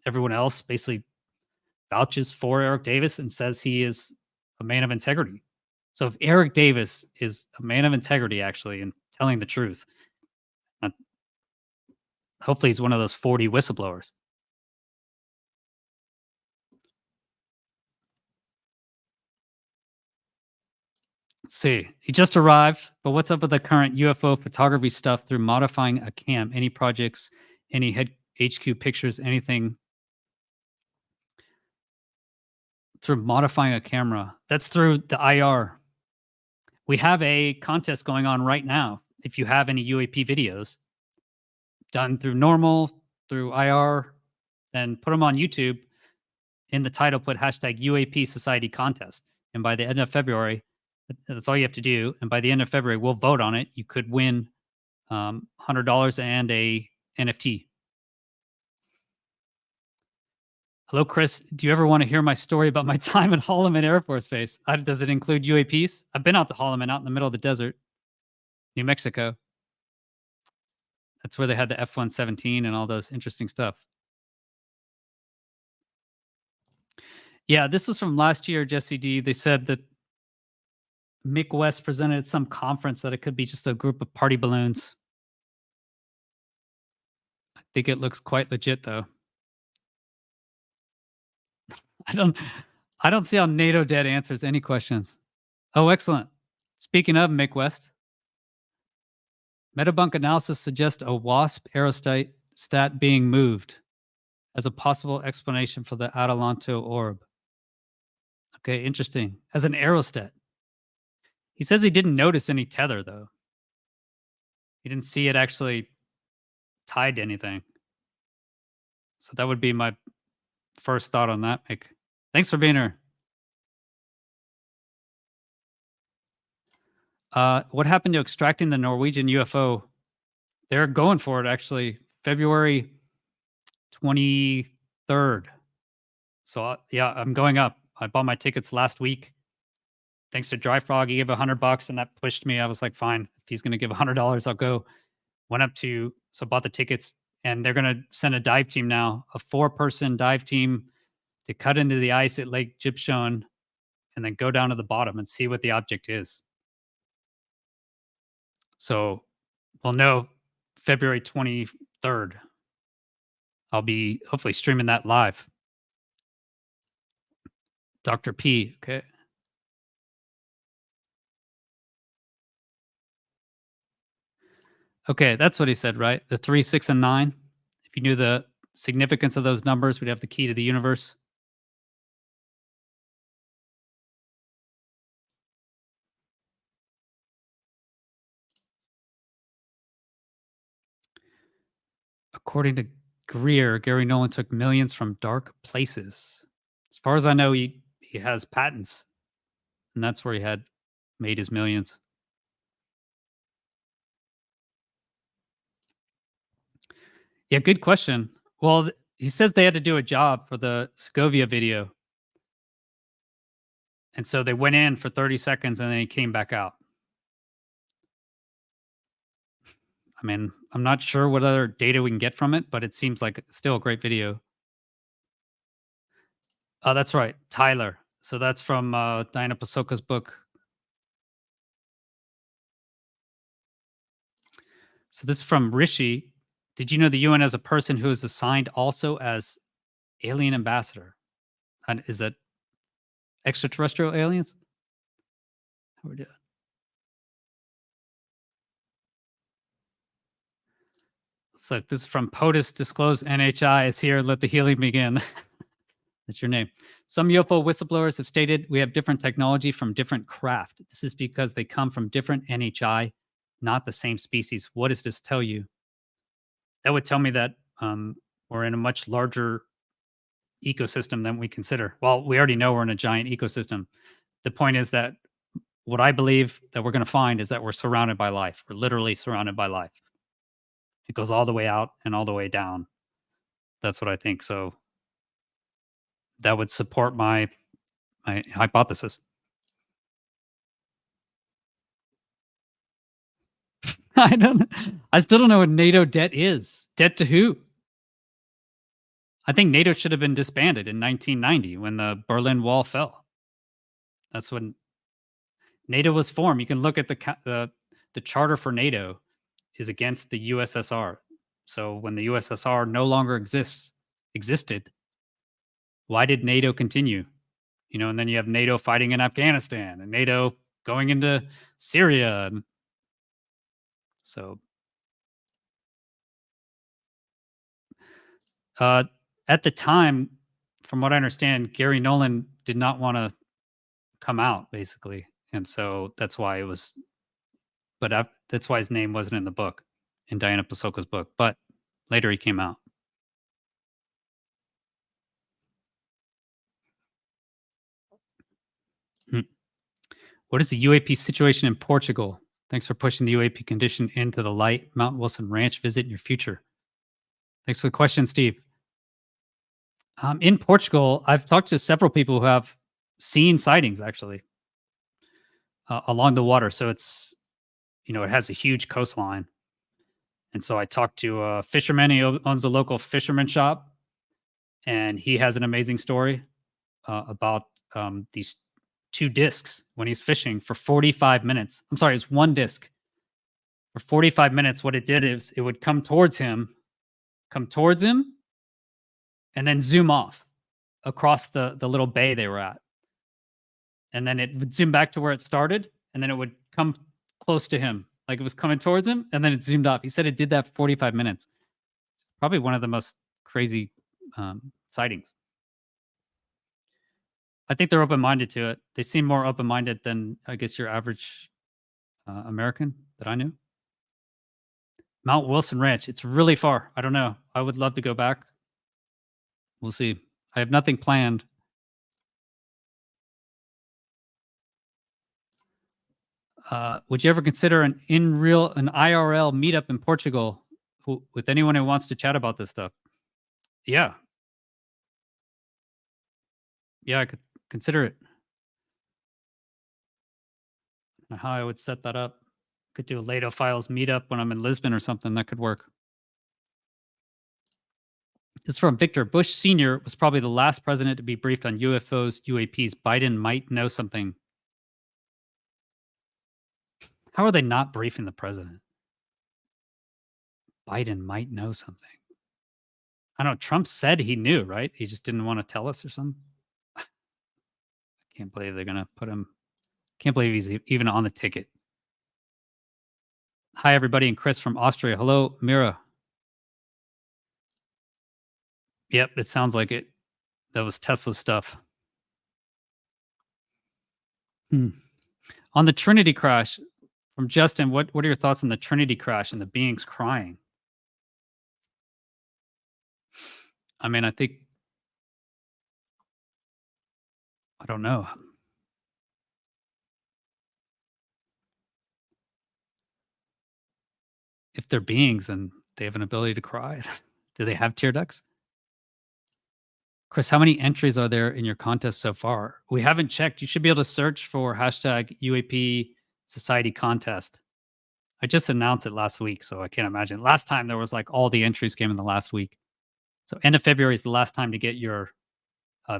everyone else basically vouches for Eric Davis and says he is a man of integrity. So if Eric Davis is a man of integrity, actually, and telling the truth, hopefully he's one of those 40 whistleblowers. Let's see. He just arrived, but what's up with the current UFO photography stuff through modifying a cam? Any projects, any head HQ pictures, anything through modifying a camera? That's through the IR. We have a contest going on right now. If you have any UAP videos done through normal, through IR, then put them on YouTube. In the title, put hashtag UAP Society Contest. And by the end of February, that's all you have to do. And by the end of February, we'll vote on it. You could win $100 and a NFT. Hello, Chris. Do you ever want to hear my story about my time at Holloman Air Force Base? Does it include UAPs? I've been out to Holloman, out in the middle of the desert, New Mexico. That's where they had the F-117 and all those interesting stuff. Yeah, this was from last year, Jesse D. They said that Mick West presented at some conference that it could be just a group of party balloons. I think it looks quite legit, though. I don't see how NATO Dead answers any questions. Oh, excellent. Speaking of Mick West, Metabunk analysis suggests a WASP aerostat being moved as a possible explanation for the Atalanto orb. Okay, interesting. As an aerostat. He says he didn't notice any tether, though. He didn't see it actually tied to anything. So that would be my first thought on that, Mick. Thanks for being here. What happened to extracting the Norwegian UFO? They're going for it, actually, February 23rd. So, yeah, I'm going up. I bought my tickets last week. Thanks to Dry Frog, he gave $100, and that pushed me. I was like, fine, if he's going to give $100, I'll go. Went up to, so bought the tickets, and they're going to send a dive team now, a 4-person dive team to cut into the ice at Lake Gypsum and then go down to the bottom and see what the object is. So we'll know February 23rd. I'll be hopefully streaming that live. Dr. P, okay. Okay, that's what he said, right? The 3, 6, and 9. If you knew the significance of those numbers, we'd have the key to the universe. According to Greer, Gary Nolan took millions from dark places. As far as I know, he has patents, and that's where he had made his millions. Yeah, good question. Well, he says they had to do a job for the Segovia video. And so they went in for 30 seconds and then he came back out. I mean, I'm not sure what other data we can get from it, but it seems like still a great video. Oh, that's right. Tyler. So that's from Diana Pasoka's book. So this is from Rishi. Did you know the UN has a person who is assigned also as alien ambassador? And is that extraterrestrial aliens? How we doing? So this is from POTUS. Disclose NHI is here. Let the healing begin. That's your name. Some UFO whistleblowers have stated we have different technology from different craft. This is because they come from different NHI, not the same species. What does this tell you? That would tell me that we're in a much larger ecosystem than we consider. Well, we already know we're in a giant ecosystem. The point is that what I believe that we're going to find is that we're surrounded by life. We're literally surrounded by life. It goes all the way out and all the way down. That's what I think. So that would support my hypothesis. I still don't know what NATO debt is. Debt to who? I think NATO should have been disbanded in 1990 when the Berlin Wall fell. That's when NATO was formed. You can look at the charter for NATO is against the USSR. So when the USSR no longer existed, why did NATO continue? You know, and then you have NATO fighting in Afghanistan and NATO going into Syria. So at the time, from what I understand, Gary Nolan did not want to come out, basically. And so that's why it was, but that's why his name wasn't in the book, in Diana Pasolka's book. But later he came out. What is the UAP situation in Portugal? Thanks for pushing the UAP condition into the light. Mount Wilson Ranch visit in your future. Thanks for the question, Steve. In Portugal, I've talked to several people who have seen sightings, actually, along the water. So it's, you know, it has a huge coastline. And so I talked to a fisherman. He owns a local fisherman shop. And he has an amazing story about these 2 discs when he's fishing for 45 minutes. I'm sorry, it's 1 disc. For 45 minutes, what it did is it would come towards him, and then zoom off across the little bay they were at. And then it would zoom back to where it started, and then it would come close to him, like it was coming towards him, and then it zoomed off. He said it did that for 45 minutes. Probably one of the most crazy sightings. I think they're open-minded to it. They seem more open-minded than, I guess, your average American that I knew. Mount Wilson Ranch. It's really far. I don't know. I would love to go back. We'll see. I have nothing planned. Would you ever consider an IRL meetup in Portugal with anyone who wants to chat about this stuff? Yeah. Yeah, I could consider it. I don't know how I would set that up. Could do a Lehto Files meetup when I'm in Lisbon or something. That could work. This is from Victor. Bush Sr. was probably the last president to be briefed on UFOs, UAPs. Biden might know something. How are they not briefing the president? Biden might know something. I don't know. Trump said he knew, right? He just didn't want to tell us or something. I can't believe they're going to put him. Can't believe he's even on the ticket. Hi, everybody. And Chris from Austria. Hello, Mira. Yep, it sounds like it. That was Tesla stuff. On the Trinity crash, from Justin, what are your thoughts on the Trinity crash and the beings crying? I mean, I don't know. If they're beings and they have an ability to cry, do they have tear ducts? Chris, how many entries are there in your contest so far? We haven't checked. You should be able to search for hashtag UAPsocietyContest. I just announced it last week, so I can't imagine. Last time there was like all the entries came in the last week. So end of February is the last time to get your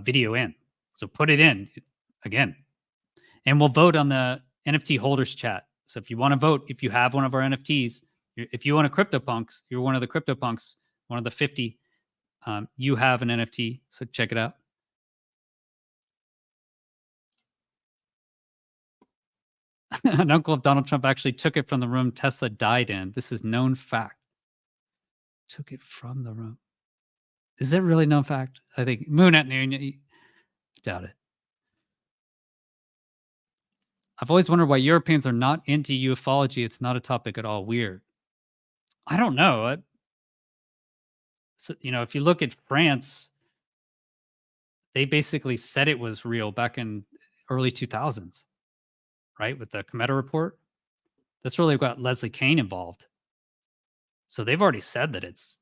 video in. So put it in again. And we'll vote on the NFT holders chat. So if you want to vote, if you have one of our NFTs, if you want a CryptoPunks, you're one of the CryptoPunks, one of the 50, you have an NFT. So check it out. An uncle of Donald Trump actually took it from the room Tesla died in. This is known fact. Took it from the room. Is that really known fact? I think moon at noon. Doubt it. I've always wondered why Europeans are not into ufology. It's not a topic at all. Weird. I don't know. So, if you look at France, they basically said it was real back in early 2000s, right? With the Cometa report. That's really got Leslie Kane involved. So they've already said that it's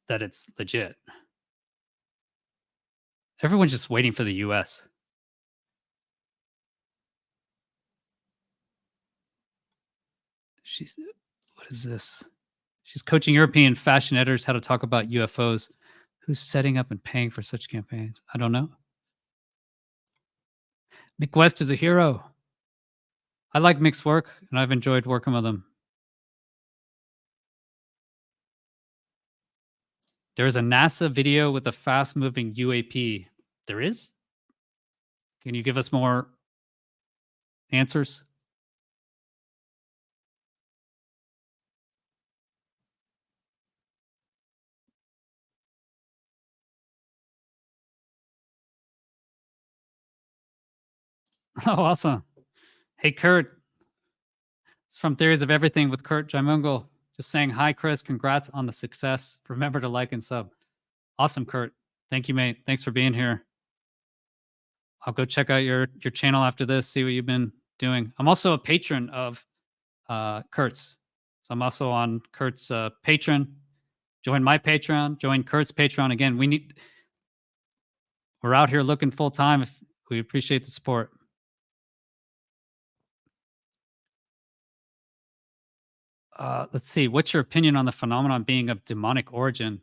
legit. Everyone's just waiting for the US. What is this? She's coaching European fashion editors how to talk about UFOs. Who's setting up and paying for such campaigns? I don't know. Mick West is a hero. I like Mick's work, and I've enjoyed working with him. There's a NASA video with a fast-moving UAP. There is? Can you give us more answers? Oh, awesome. Hey, Curt. It's from Theories of Everything with Curt Jaimungal. Just saying hi, Chris. Congrats on the success. Remember to like and sub. Awesome, Curt. Thank you, mate. Thanks for being here. I'll go check out your channel after this, see what you've been doing. I'm also a patron of Curt's. So I'm also on Curt's Patreon. Join my Patreon. Join Curt's Patreon. Again, we're out here looking full time. If we appreciate the support. Let's see. What's your opinion on the phenomenon being of demonic origin?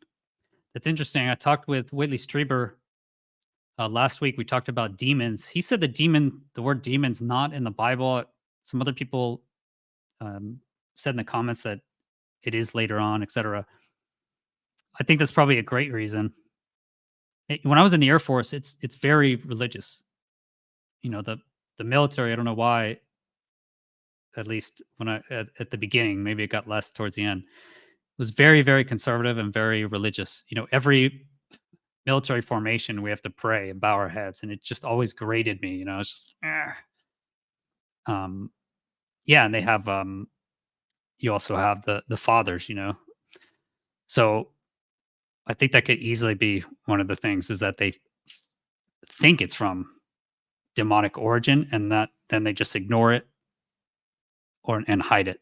That's interesting. I talked with Whitley Strieber last week. We talked about demons. He said the word demon's not in the Bible. Some other people said in the comments that it is later on, etc. I think that's probably a great reason. When I was in the Air Force, it's very religious. The military, I don't know why, at least when at the beginning, maybe it got less towards the end, was very, very conservative and very religious. Every military formation, we have to pray and bow our heads, and it just always grated me. It's just, yeah, and they have, you also have the fathers, So I think that could easily be one of the things, is that they think it's from demonic origin, and that then they just ignore it and hide it.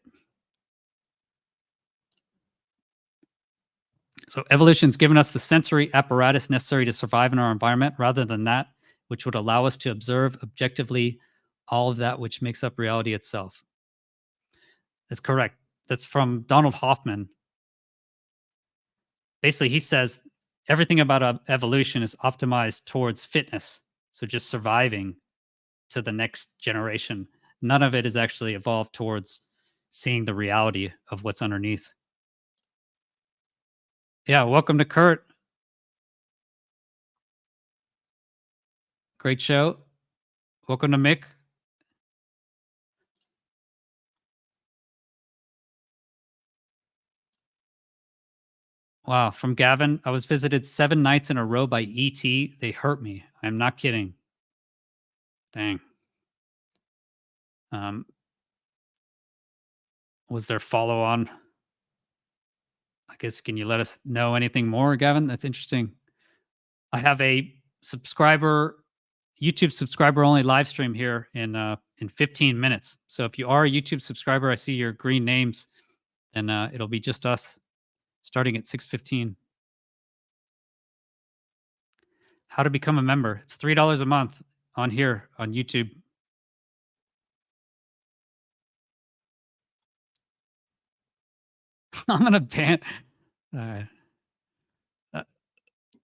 So evolution's given us the sensory apparatus necessary to survive in our environment, rather than that which would allow us to observe objectively all of that which makes up reality itself. That's correct. That's from Donald Hoffman. Basically, he says everything about evolution is optimized towards fitness. So just surviving to the next generation. None of it is actually evolved towards seeing the reality of what's underneath. Yeah, welcome to Curt. Great show. Welcome to Mick. Wow, from Gavin, I was visited 7 nights in a row by ET. They hurt me. I'm not kidding. Dang. Was there follow-on? I guess, can you let us know anything more, Gavin? That's interesting. I have a YouTube subscriber only live stream here in 15 minutes. So if you are a YouTube subscriber, I see your green names, and it'll be just us starting at 6:15. How to become a member? It's $3 a month on here on YouTube. I'm gonna ban.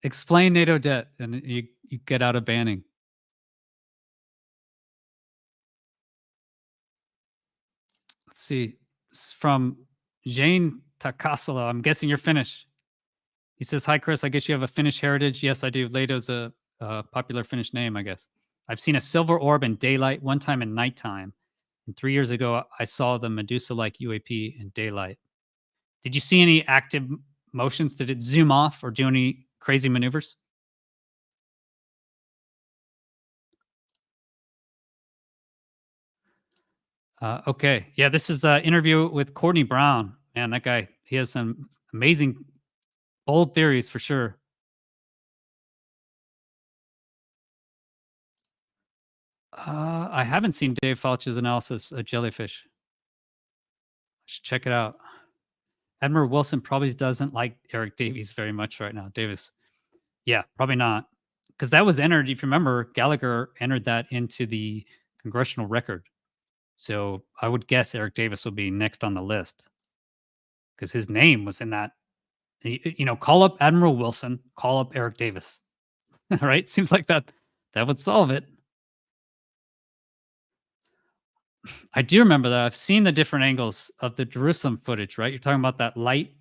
Explain NATO debt, and you get out of banning. Let's see. This is from Jane Takasala. I'm guessing you're Finnish. He says, "Hi, Chris. I guess you have a Finnish heritage." Yes, I do. Lehto's a popular Finnish name, I guess. I've seen a silver orb in daylight, one time in nighttime. And 3 years ago, I saw the Medusa-like UAP in daylight. Did you see any active motions? Did it zoom off or do any crazy maneuvers? Okay. Yeah, this is an interview with Courtney Brown. Man, that guy, he has some amazing, bold theories for sure. I haven't seen Dave Fauci's analysis of jellyfish. I should check it out. Admiral Wilson probably doesn't like Eric Davies very much right now. Davis. Yeah, probably not. Because that was entered, if you remember, Gallagher entered that into the congressional record. So I would guess Eric Davis will be next on the list because his name was in that. You know, call up Admiral Wilson, call up Eric Davis. Right? Seems like that would solve it. I do remember that. I've seen the different angles of the Jerusalem footage, right? You're talking about that light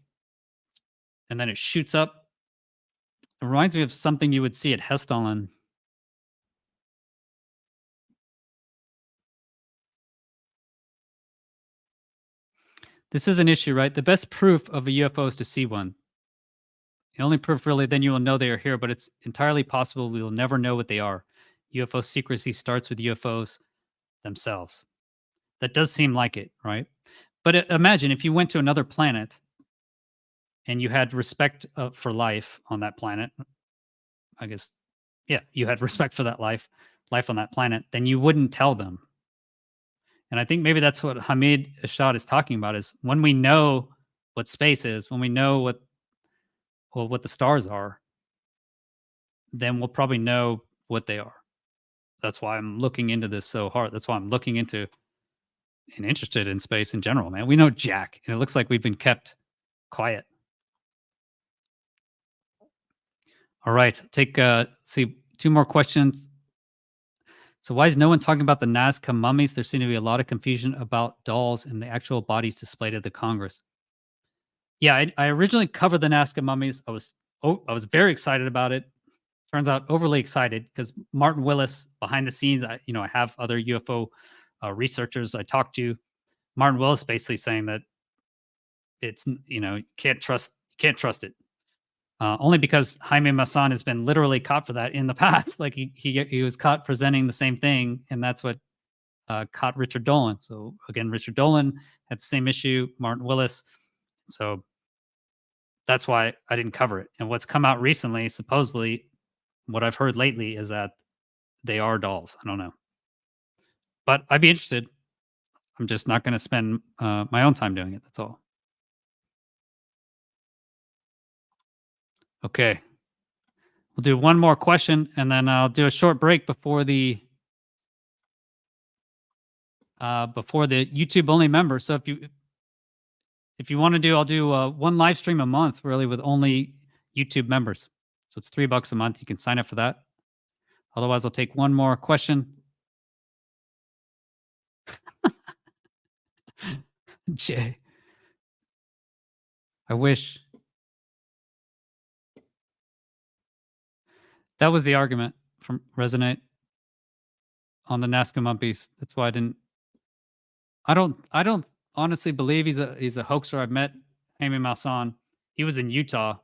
and then it shoots up. It reminds me of something you would see at Hessdalen. This is an issue, right? The best proof of a UFO is to see one. The only proof, really, then you will know they are here, but it's entirely possible we will never know what they are. UFO secrecy starts with UFOs themselves. That does seem like it, right? But imagine if you went to another planet and you had respect for life on that planet. I guess, yeah, you had respect for that life on that planet, then you wouldn't tell them. And I think maybe that's what Hamid Ashad is talking about is when we know what space is, when we know what the stars are, then we'll probably know what they are. That's why I'm looking into this so hard. That's why I'm looking into and interested in space in general, man. We know jack, and it looks like we've been kept quiet. All right, take see 2 more questions. So why is no one talking about the Nazca mummies? There seems to be a lot of confusion about dolls and the actual bodies displayed at the Congress. Yeah, I originally covered the Nazca mummies. I was very excited about it. Turns out overly excited because Martin Willis behind the scenes. I have other UFO researchers I talked to. Martin Willis basically saying that it's you can't trust it. Only because Jaime Maussan has been literally caught for that in the past. Like he was caught presenting the same thing, and that's what caught Richard Dolan. So again, Richard Dolan had the same issue, Martin Willis. So that's why I didn't cover it. And what's come out recently, supposedly, what I've heard lately is that they are dolls. I don't know, but I'd be interested. I'm just not going to spend my own time doing it. That's all. Okay. We'll do one more question, and then I'll do a short break before the YouTube only members. So if you want to do, I'll do one live stream a month, really, with only YouTube members. So it's $3 a month. You can sign up for that. Otherwise, I'll take one more question. Jay, I wish. That was the argument from Resonate on the Nazca mummies. That's why I didn't. I don't honestly believe he's a hoaxer. I've met Jaime Maussan. He was in Utah.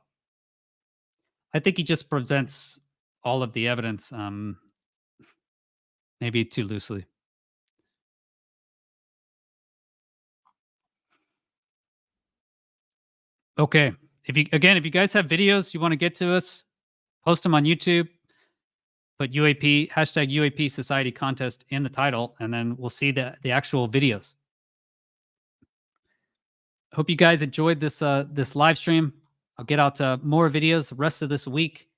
I think he just presents all of the evidence, maybe too loosely. Okay. If you guys have videos you want to get to us, post them on YouTube. Put UAP #UAPsocietyContest in the title, and then we'll see the actual videos. Hope you guys enjoyed this this live stream. I'll get out more videos the rest of this week.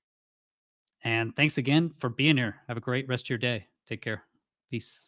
And thanks again for being here. Have a great rest of your day. Take care. Peace.